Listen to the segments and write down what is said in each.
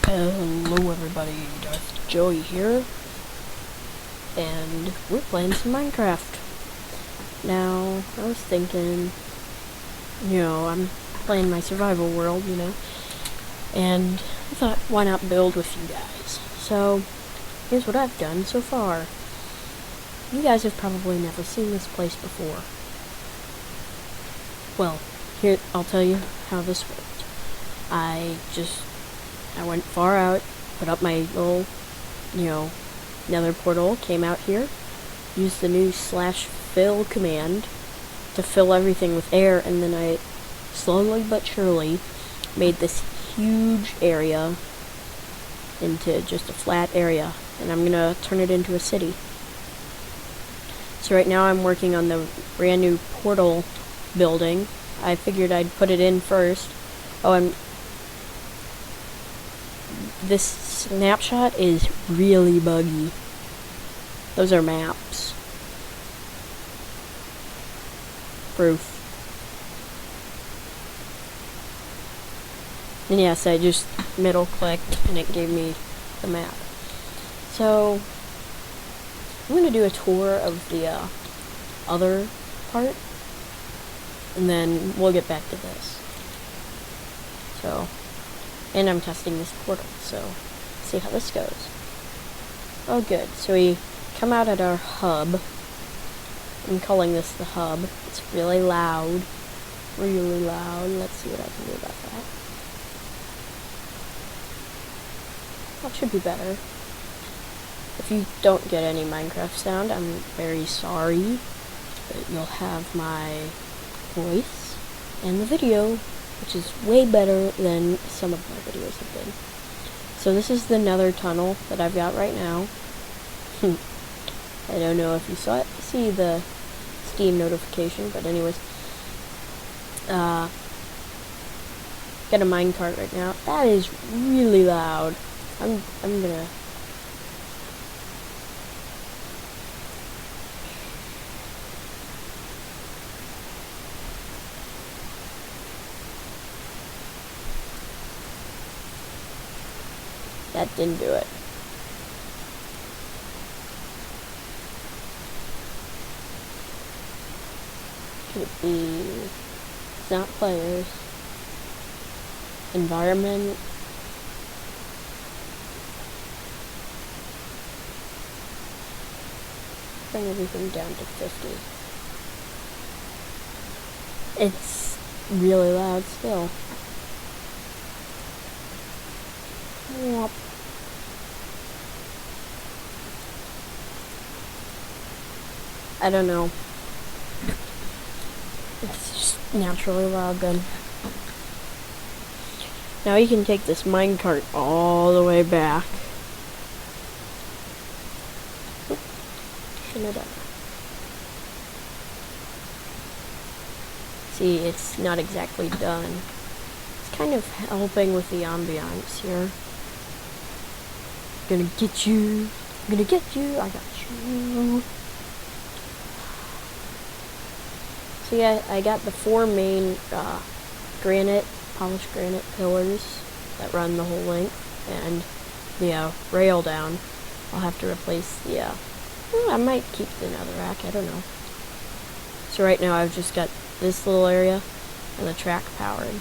Hello everybody, Darth Joey here, and we're playing some Minecraft. Now, I was thinking, I'm playing my survival world, and I thought, why not build with you guys? So, here's what I've done so far. You guys have probably never seen this place before. Well, here, I'll tell you how this worked. I went far out, put up my little, nether portal, came out here, used the new /fill command to fill everything with air, and then I slowly but surely made this huge area into just a flat area, and I'm gonna turn it into a city. So right now I'm working on the brand new portal building. I figured I'd put it in first. Oh, and this snapshot is really buggy. Those are maps. Proof. And yes, I just middle clicked and it gave me the map. So I'm gonna do a tour of the other part, and then we'll get back to this. So, and I'm testing this portal, so see how this goes. Oh good, so we come out at our hub. I'm calling this the hub. It's really loud. Really loud. Let's see what I can do about that. That should be better. If you don't get any Minecraft sound, I'm very sorry. But you'll have my voice and the video, which is way better than some of my videos have been. So this is the nether tunnel that I've got right now. I don't know if you see the Steam notification, but anyways. Got a minecart right now. That is really loud. I'm gonna... That didn't do it. Could it be... It's not players. Environment. Bring everything down to 50. It's really loud still. Yep. I don't know. It's just naturally loud then. Now you can take this minecart all the way back. Oop. Shouldn't have done that. See, it's not exactly done. It's kind of helping with the ambiance here. Gonna get you. I'm gonna get you. I got you. So yeah, I got the 4 main polished granite pillars that run the whole length, and the rail down. I'll have to replace the, I might keep the netherrack, I don't know. So right now I've just got this little area and the track powering.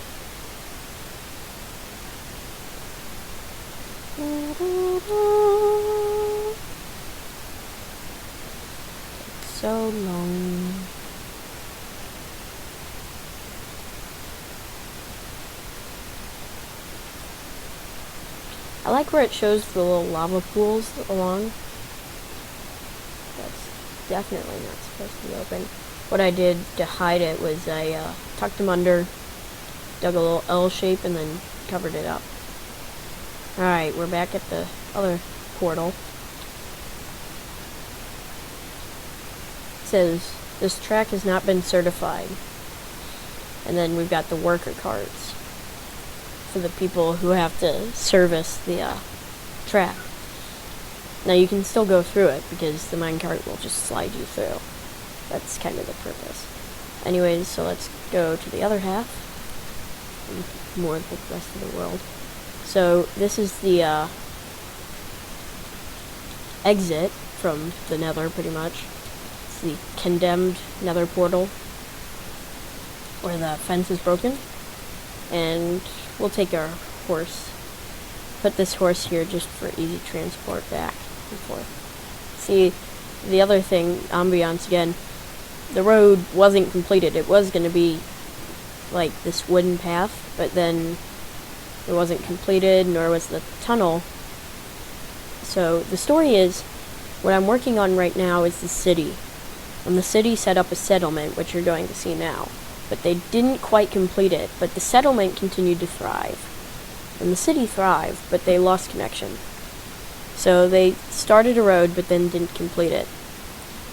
It's so long. I like where it shows the little lava pools along. That's definitely not supposed to be open. What I did to hide it was I tucked them under, dug a little L shape, and then covered it up. Alright, we're back at the other portal. It says, this track has not been certified. And then we've got the worker cards for the people who have to service the track. Now you can still go through it because the minecart will just slide you through. That's kind of the purpose. Anyways, so let's go to the other half. More of the rest of the world. So this is the exit from the Nether, pretty much. It's the condemned Nether portal, where the fence is broken. And we'll take our horse. Put this horse here just for easy transport back and forth. See, the other thing, ambiance again, the road wasn't completed. It was going to be like this wooden path, but then it wasn't completed, nor was the tunnel. So the story is, what I'm working on right now is the city. And the city set up a settlement, which you're going to see now. But they didn't quite complete it, but the settlement continued to thrive. And the city thrived, but they lost connection. So they started a road, but then didn't complete it.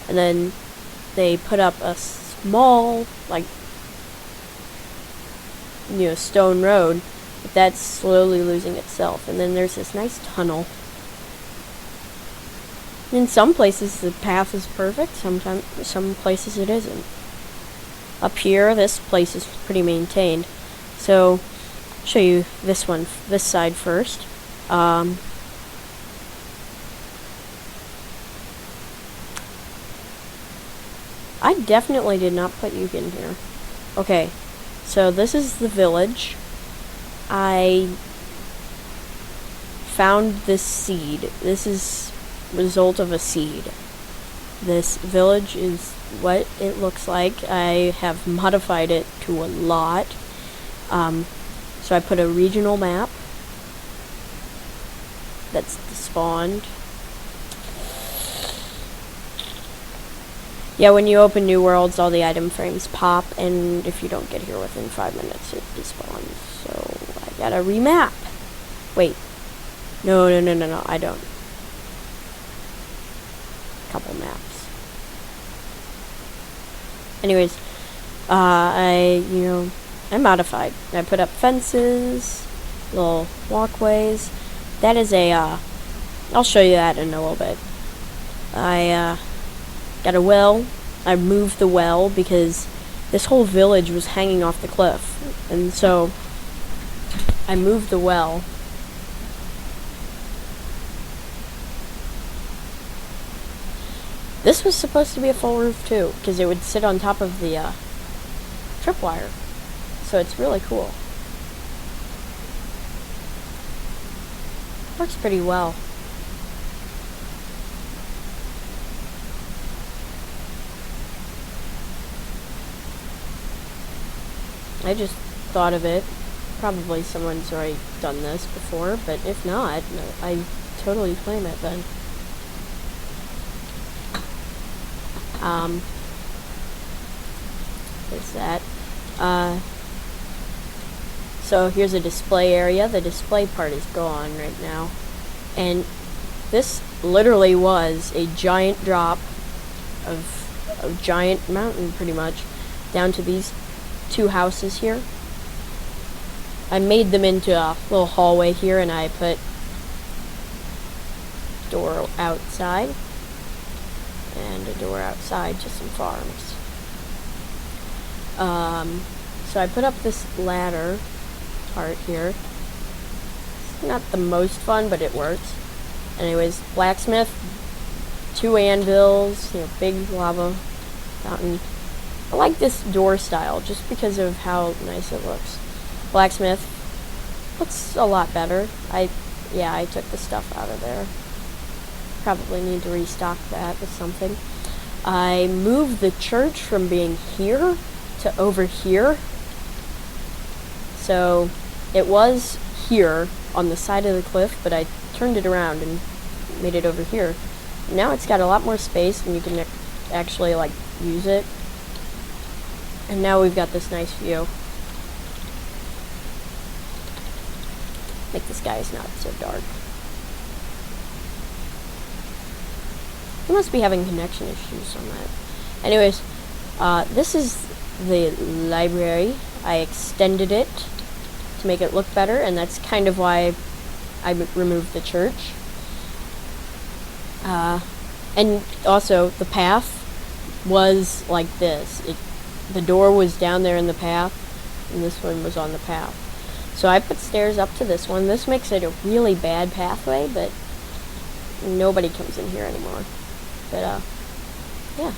And then they put up a small, like, stone road, but that's slowly losing itself. And then there's this nice tunnel. In some places the path is perfect, some places it isn't. Up here, this place is pretty maintained. So, I'll show you this side first. I definitely did not put you in here. Okay, so this is the village. I found this seed. This is result of a seed. This village is what it looks like. I have modified it to a lot. So I put a regional map that's spawned. Yeah, when you open New Worlds, all the item frames pop, and if you don't get here within 5 minutes, it despawns. So I gotta remap. Wait. No, I don't. Couple maps. Anyways, I modified. I put up fences, little walkways. That is I'll show you that in a little bit. I got a well. I moved the well because this whole village was hanging off the cliff. And so I moved the well. This was supposed to be a full roof too, because it would sit on top of the tripwire. So it's really cool. Works pretty well. I just thought of it. Probably someone's already done this before, but if not, I totally claim it then. There's that. So here's a display area. The display part is gone right now. And this literally was a giant drop of a giant mountain, pretty much, down to these two houses here. I made them into a little hallway here, and I put door outside and a door outside to some farms. So I put up this ladder part here. It's not the most fun, but it works. Anyways, blacksmith, 2 anvils, big lava fountain. I like this door style just because of how nice it looks. Blacksmith looks a lot better. I took the stuff out of there. Probably need to restock that with something. I moved the church from being here to over here. So it was here on the side of the cliff, but I turned it around and made it over here. Now it's got a lot more space, and you can actually use it. And now we've got this nice view. Make the skies not so dark. We must be having connection issues on that. Anyways, this is the library. I extended it to make it look better, and that's kind of why I removed the church. And also, the path was like this. The door was down there in the path, and this one was on the path. So I put stairs up to this one. This makes it a really bad pathway, but nobody comes in here anymore. But, yeah.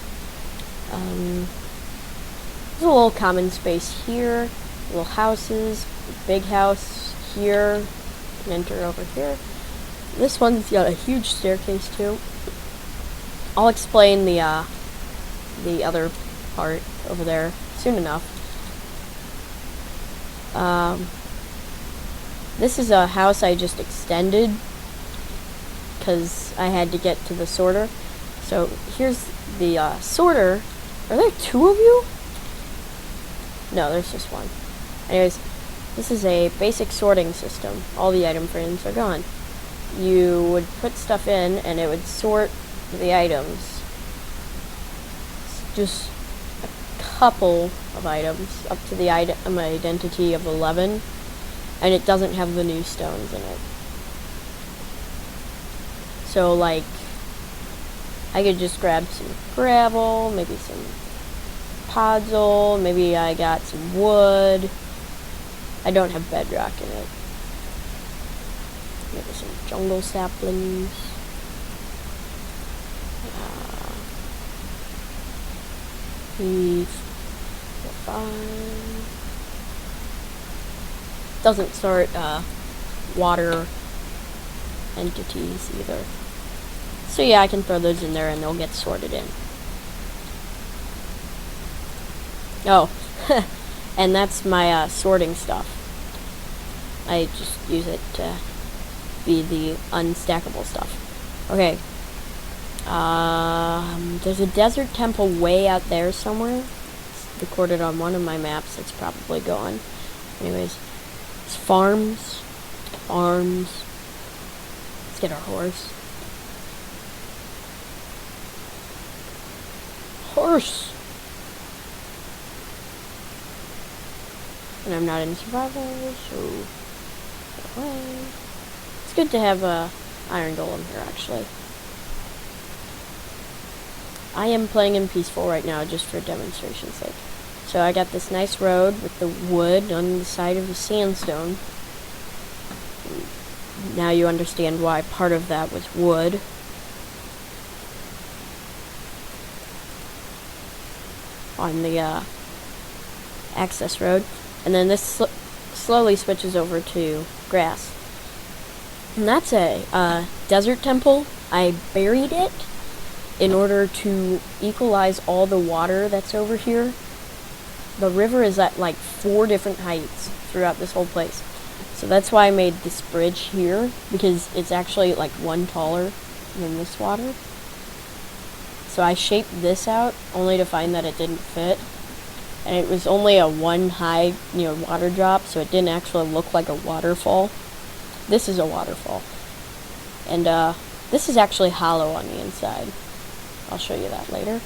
There's a little common space here, little houses, big house here, you can enter over here. This one's got a huge staircase too. I'll explain the other part over there soon enough. This is a house I just extended because I had to get to the sorter. So here's the sorter. Are there two of you? No, there's just one. Anyways, this is a basic sorting system. All the item frames are gone. You would put stuff in and it would sort the items. It's just a couple of items up to the item identity of 11, and it doesn't have the new stones in it. So like, I could just grab some gravel, maybe some podzol, maybe I got some wood. I don't have bedrock in it. Maybe some jungle saplings. Beef. Fine. Doesn't sort water entities either. So yeah, I can throw those in there and they'll get sorted in. Oh, and that's my sorting stuff. I just use it to be the unstackable stuff. Okay. There's a desert temple way out there somewhere. It's recorded on one of my maps. It's probably gone. Anyways, it's farms. Farms. Let's get our horse. Horse! And I'm not in survival, so get away. It's good to have a iron golem here, actually. I am playing in peaceful right now, just for demonstration's sake. So I got this nice road with the wood on the side of the sandstone. Now you understand why part of that was wood. On the access road. And then this slowly switches over to grass. And that's a desert temple. I buried it in order to equalize all the water that's over here. The river is at like 4 different heights throughout this whole place. So that's why I made this bridge here, because it's actually like 1 taller than this water. So I shaped this out only to find that it didn't fit. And it was only a 1 high, water drop, so it didn't actually look like a waterfall. This is a waterfall. And this is actually hollow on the inside. I'll show you that later.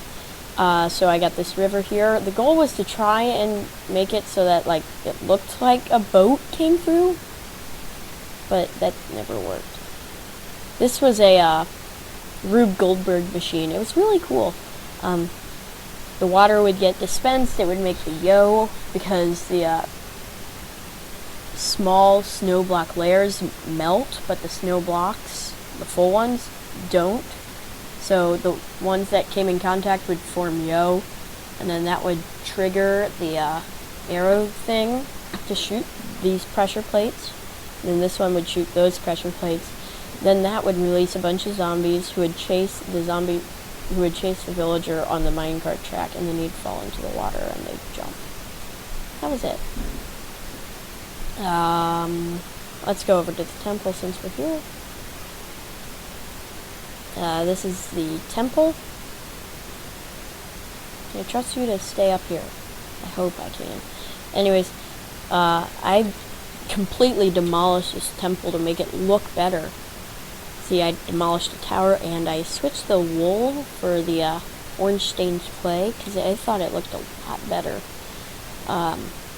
So I got this river here. The goal was to try and make it so that like it looked like a boat came through, but that never worked. This was a Rube Goldberg machine. It was really cool. The water would get dispensed. It would make the yo, because the small snow block layers melt, but the snow blocks, the full ones, don't. So the ones that came in contact would form yo, and then that would trigger the arrow thing to shoot these pressure plates. And then this one would shoot those pressure plates. Then that would release a bunch of zombies who would chase the villager on the minecart track, and then he'd fall into the water and they'd jump. That was it. Let's go over to the temple since we're here. This is the temple. I trust you to stay up here. I hope I can. Anyways, I completely demolished this temple to make it look better. See, I demolished the tower, and I switched the wool for the orange stained clay, because I thought it looked a lot better.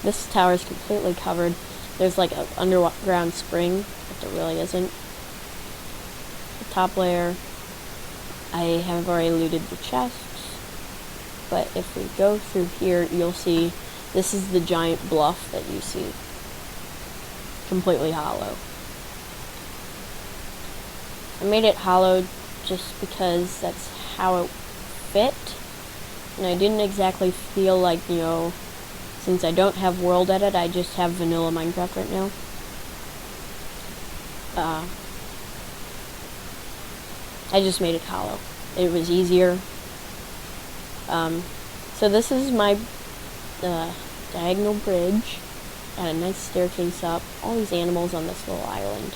This tower is completely covered. There's like an underground spring, but there really isn't. The top layer, I have already looted the chests, but if we go through here, you'll see this is the giant bluff that you see. completely hollow. I made it hollow just because that's how it fit, and I didn't exactly feel like, since I don't have World Edit, I just have vanilla Minecraft right now. I just made it hollow. It was easier. So this is my diagonal bridge. Got a nice staircase up. All these animals on this little island.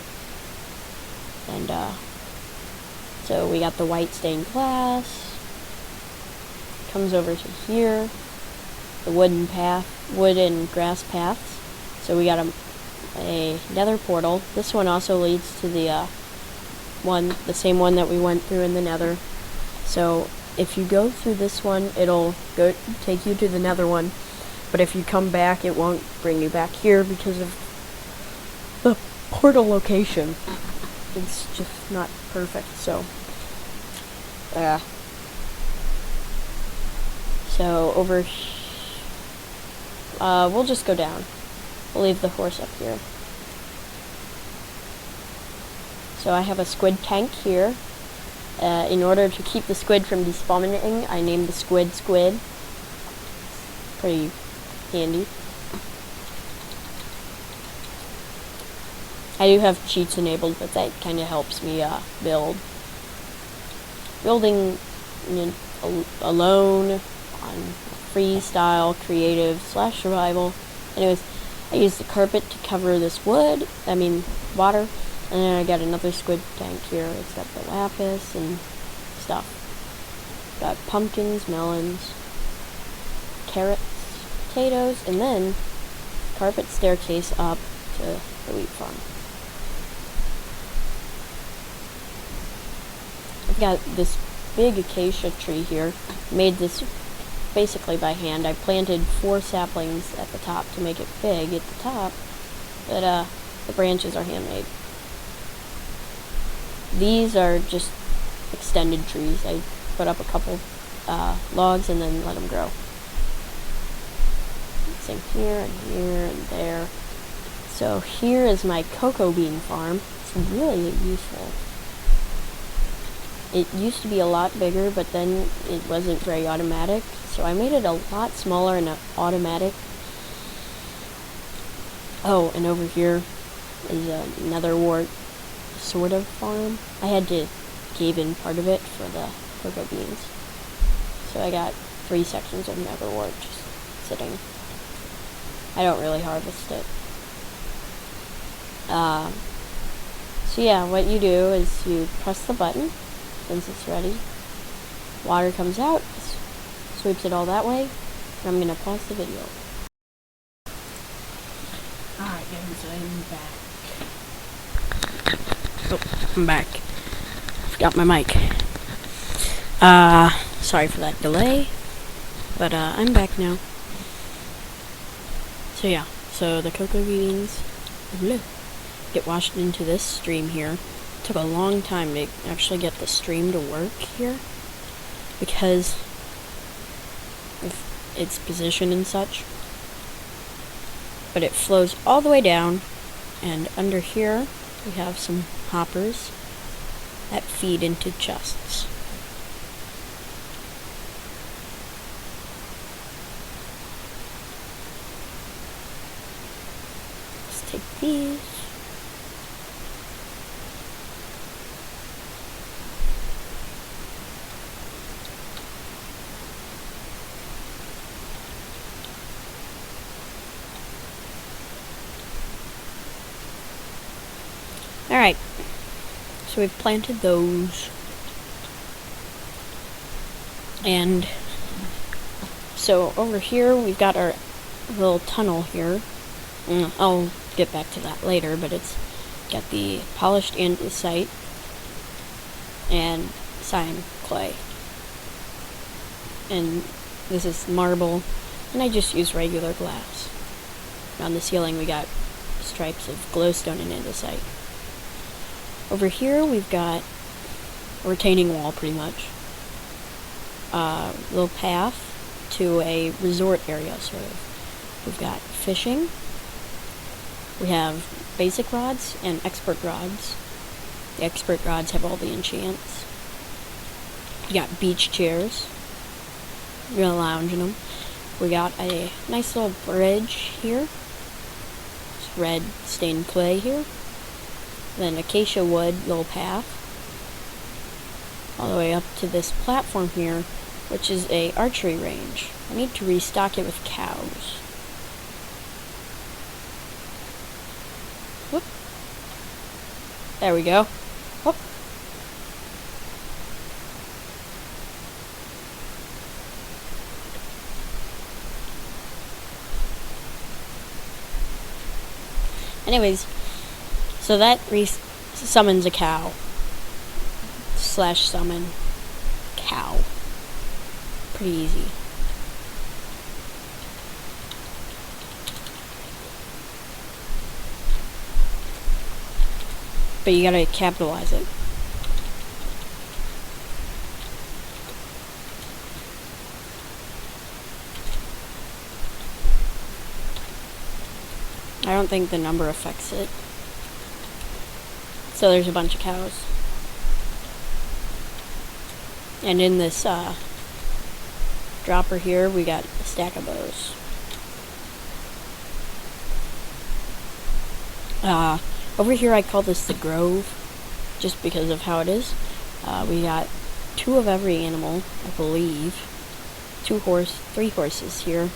And so we got the white stained glass. Comes over to here. The wood and grass paths. So we got a nether portal. This one also leads to the same one that we went through in the nether. So if you go through this one, it'll take you to the nether one. But if you come back, it won't bring you back here because of the portal location. It's just not perfect, so. So over we'll just go down. We'll leave the horse up here. So I have a squid tank here. In order to keep the squid from despawning, I named the squid Squid. Pretty handy. I do have cheats enabled, but that kind of helps me build. Building alone on freestyle, creative, / survival. Anyways, I used the carpet to cover this water. And then I got another squid tank here. It's got the lapis and stuff. Got pumpkins, melons, carrots, potatoes, and then carpet staircase up to the wheat farm. I've got this big acacia tree here. Made this basically by hand. I planted 4 saplings at the top to make it big at the top, but the branches are handmade. These are just extended trees. I put up a couple logs and then let them grow. Same here and here and there. So here is my cocoa bean farm. It's really useful. It used to be a lot bigger, but then it wasn't very automatic. So I made it a lot smaller and automatic. Oh, and over here is a nether wart sort of farm. I had to cave in part of it for the cocoa beans. So I got 3 sections of nether wart just sitting. I don't really harvest it. So yeah, what you do is you press the button once it's ready. Water comes out, sweeps it all that way, and I'm gonna pause the video. Alright guys, I'm back. Oh, I'm back. Forgot my mic. Sorry for that delay, but I'm back now. So yeah, so the cocoa beans get washed into this stream here. It took a long time to actually get the stream to work here because of its position and such. But it flows all the way down, and under here we have some hoppers that feed into chests. Let's take these. Alright, so we've planted those, and so over here we've got our little tunnel here. I'll get back to that later, but it's got the polished andesite and cyan clay, and this is marble, and I just use regular glass. And on the ceiling we got stripes of glowstone and andesite. Over here we've got a retaining wall, pretty much. Little path to a resort area, sort of. We've got fishing. We have basic rods and expert rods. The expert rods have all the enchants. We got beach chairs. We're gonna lounge in them. We got a nice little bridge here. It's red stained clay here. Then acacia wood little path. All the way up to this platform here, which is a archery range. I need to restock it with cows. Whoop. There we go. Whoop. Anyways, so that summons a cow. Slash summon cow. Pretty easy. But you gotta capitalize it. I don't think the number affects it. So there's a bunch of cows. And in this dropper here, we got a stack of bows. Over here I call this the Grove, just because of how it is. We got 2 of every animal, I believe. 3 horses here.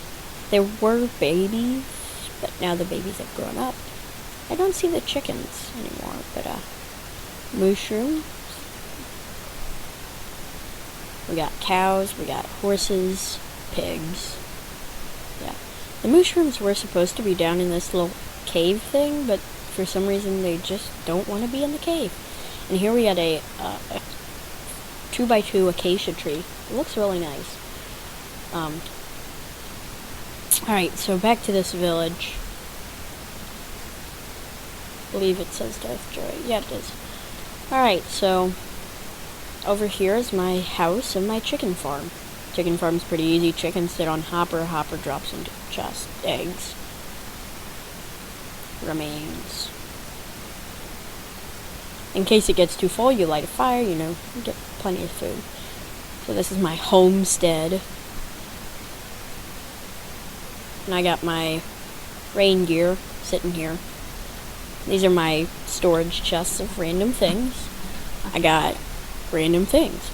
There were babies, but now the babies have grown up. I don't see the chickens anymore, but mushrooms. We got cows, we got horses, pigs. Yeah. The mushrooms were supposed to be down in this little cave thing, but for some reason they just don't want to be in the cave. And here we got a 2x2 acacia tree. It looks really nice. Alright, so back to this village. I believe it says Darth Joy. Yeah, it does. Alright, so over here is my house and my chicken farm. Chicken farm's pretty easy. Chickens sit on hopper. Hopper drops into chest. Eggs. Remains. In case it gets too full, you light a fire, you know, you get plenty of food. So this is my homestead. And I got my rain gear sitting here. These are my storage chests of random things. I got random things.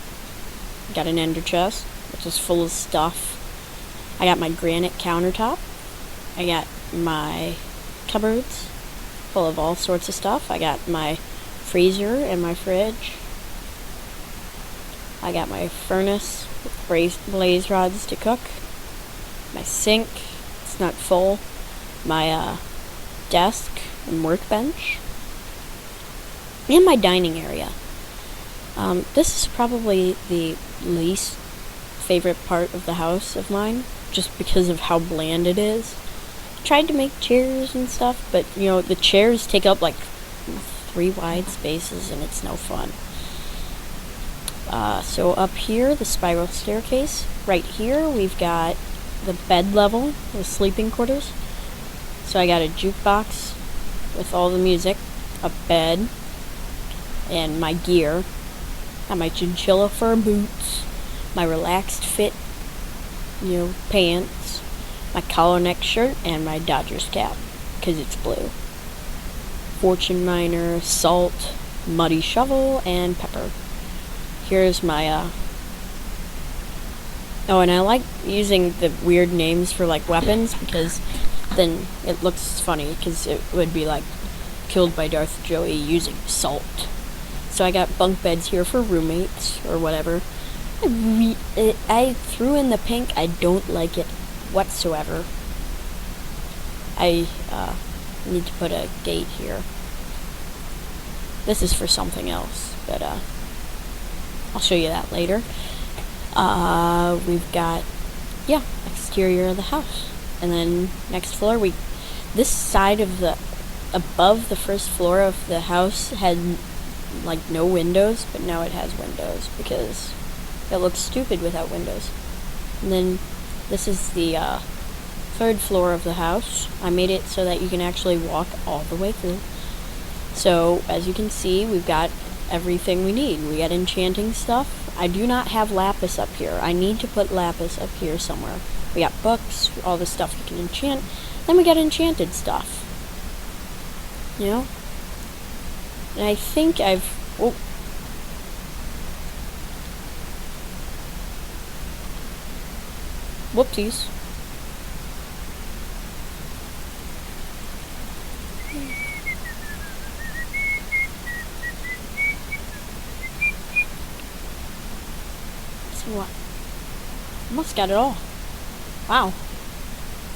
I got an ender chest, which is full of stuff. I got my granite countertop. I got my cupboards full of all sorts of stuff. I got my freezer and my fridge. I got my furnace with blaze rods to cook. My sink, it's not full. My desk and workbench. And my dining area. This is probably the least favorite part of the house of mine, just because of how bland it is. Tried to make chairs and stuff, but you know, the chairs take up like 3 wide spaces and it's no fun. So up here, the spiral staircase. Right here, we've got the bed level, the sleeping quarters. So I got a jukebox with all the music, a bed, and my gear. Got my chinchilla fur boots, my relaxed fit, you know, pants, my collar neck shirt, and my Dodgers cap, because it's blue. Fortune miner, salt, muddy shovel, and pepper. Here's my, oh, and I like using the weird names for, like, weapons, because then it looks funny, because it would be, like, killed by Darth Joey using salt. So I got bunk beds here for roommates, or whatever. I threw in the pink. I don't like it whatsoever. I need to put a gate here. This is for something else, but I'll show you that later. We've got, yeah, exterior of the house. And then next floor, this side of above the first floor of the house had like no windows, but now it has windows because it looks stupid without windows. And then this is the 3rd floor of the house. I made it so that you can actually walk all the way through. So, as you can see, we've got everything we need. We got enchanting stuff. I do not have lapis up here. I need to put lapis up here somewhere. We got books, all the stuff you can enchant. Then we got enchanted stuff. You know? And I think I've... Oh. Whoopsies. So what? Almost got it all. Wow.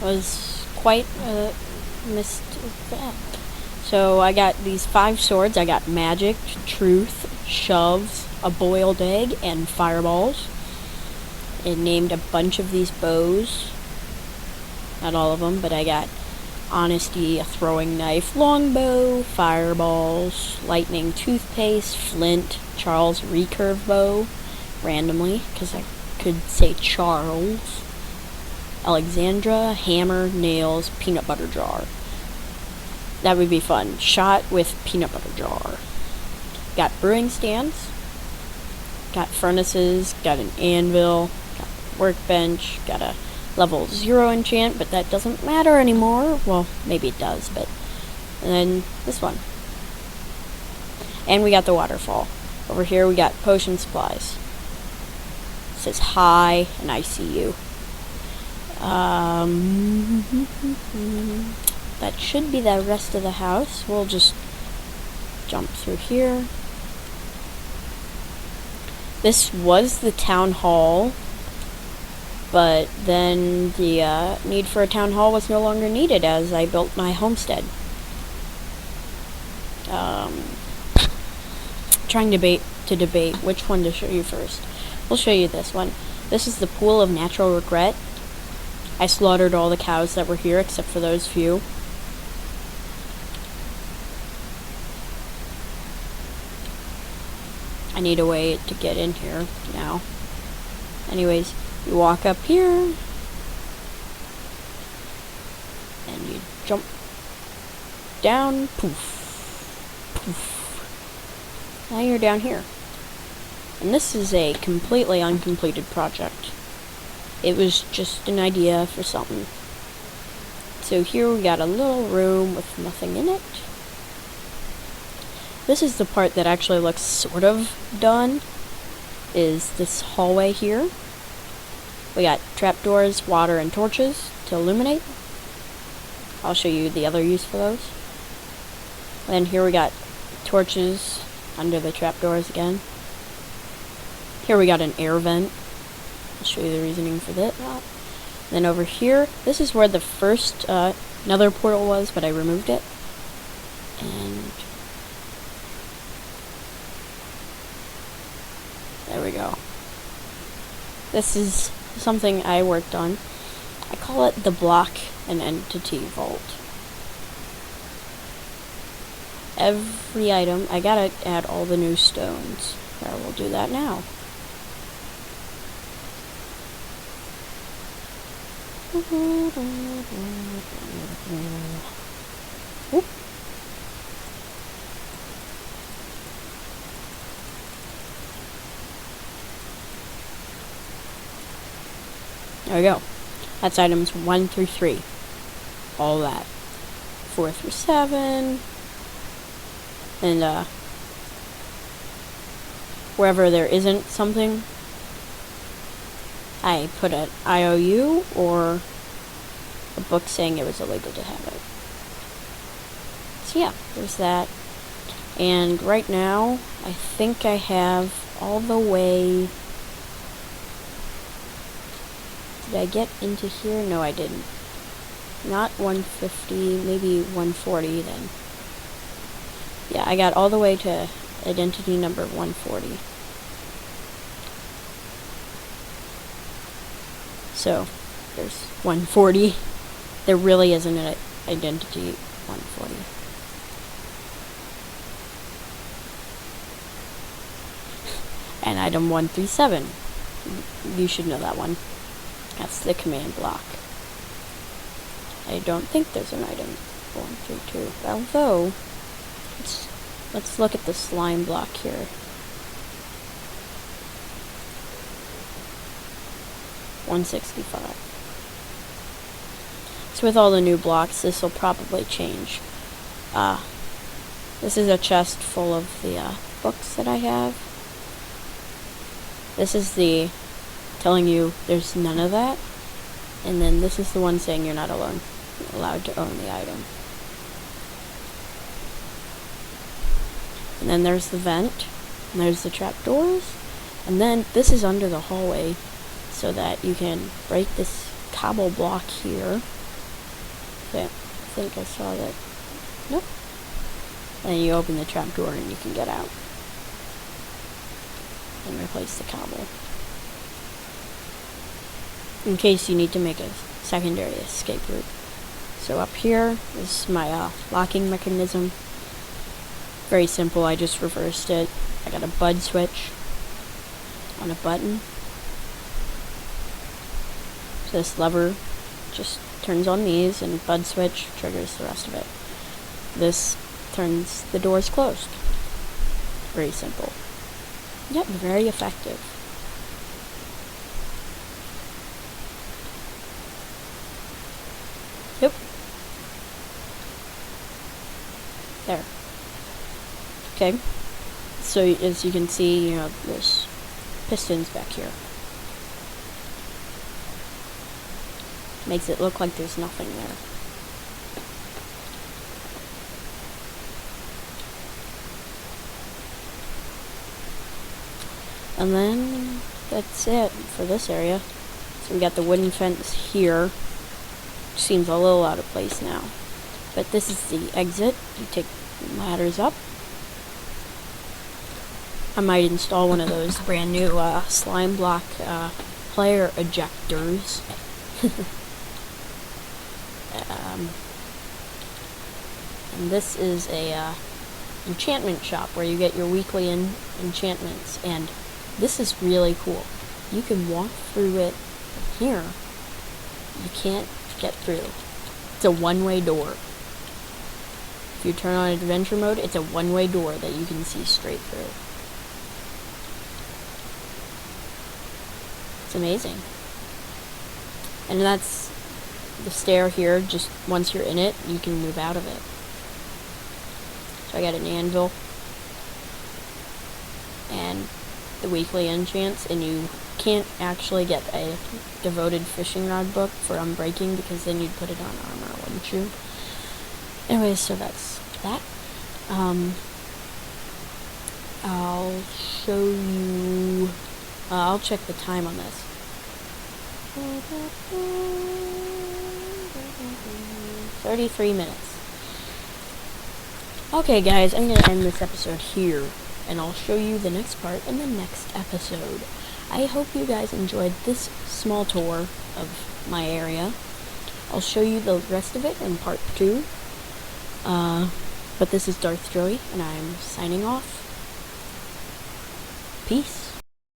Was quite a missed bet. So I got these 5 swords. I got magic, truth, shoves, a boiled egg, and fireballs. It named a bunch of these bows. Not all of them, but I got honesty, a throwing knife, longbow, fireballs, lightning toothpaste, flint, Charles recurve bow, randomly, because I could say Charles. Alexandra, hammer, nails, peanut butter jar. That would be fun. Shot with peanut butter jar. Got brewing stands. Got furnaces. Got an anvil. Got a workbench. Got a level 0 enchant, but that doesn't matter anymore. Well, maybe it does, but... And then this one. And we got the waterfall. Over here we got potion supplies. It says hi, and I see you. That should be the rest of the house. We'll just jump through here. This was the town hall, but then the need for a town hall was no longer needed as I built my homestead. Trying to debate which one to show you first. We'll show you this one. This is the Pool of Natural Regret. I slaughtered all the cows that were here except for those few. I need a way to get in here now. Anyways, you walk up here and you jump down, poof, poof. Now you're down here. And this is a completely uncompleted project. It was just an idea for something. So here we got a little room with nothing in it. This is the part that actually looks sort of done, is this hallway here. We got trapdoors, water, and torches to illuminate. I'll show you the other use for those. And here we got torches under the trapdoors again. Here we got an air vent. I'll show you the reasoning for that. Then over here, this is where the first nether portal was, but I removed it. And there we go. This is something I worked on. I call it the block and entity vault. Every item, I gotta add all the new stones. I will do that now. Oop. There we go. That's items 1 through 3. All that. 4 through 7. And wherever there isn't something, I put an IOU or a book saying it was illegal to have it. So yeah, there's that. And right now, I think I have all the way... Did I get into here? No, I didn't. Not 150, maybe 140 then. Yeah, I got all the way to identity number 140. So, there's 140. There really isn't an identity 140. And item 137. You should know that one. That's the command block. I don't think there's an item 132, although it's let's look at the slime block here. $165. So with all the new blocks, this will probably change. This is a chest full of the books that I have. This is the telling you there's none of that. And then this is the one saying you're not allowed to own the item. And then there's the vent. And there's the trapdoors. And then this is under the hallway so that you can break this cobble block here. Okay, I think I saw that. Nope. And then you open the trapdoor and you can get out. And replace the cobble. In case you need to make a secondary escape route. So up here is my locking mechanism. Very simple, I just reversed it. I got a bud switch on a button. So this lever just turns on these, and bud switch triggers the rest of it. This turns the doors closed. Very simple. Yep, very effective. Yep. There. Okay. So as you can see, there's pistons back here. Makes it look like there's nothing there. And then that's it for this area. So we got the wooden fence here, which seems a little out of place now. But this is the exit. You take ladders up. I might install one of those brand new slime block player ejectors. And this is a enchantment shop where you get your weekly enchantments, and this is really cool. You can walk through it from here. You can't get through. It's a one-way door. If you turn on adventure mode, it's a one-way door that you can see straight through. It's amazing. And that's the stair here. Just once you're in it, you can move out of it. So I got an anvil and the weekly enchants, and you can't actually get a devoted fishing rod book for unbreaking because then you'd put it on armor, wouldn't you? Anyways, so that's that. I'll show you. I'll check the time on this. 33 minutes. Okay guys, I'm going to end this episode here, and I'll show you the next part in the next episode. I hope you guys enjoyed this small tour of my area. I'll show you the rest of it in part 2. But this is Darth Joey, and I'm signing off. Peace.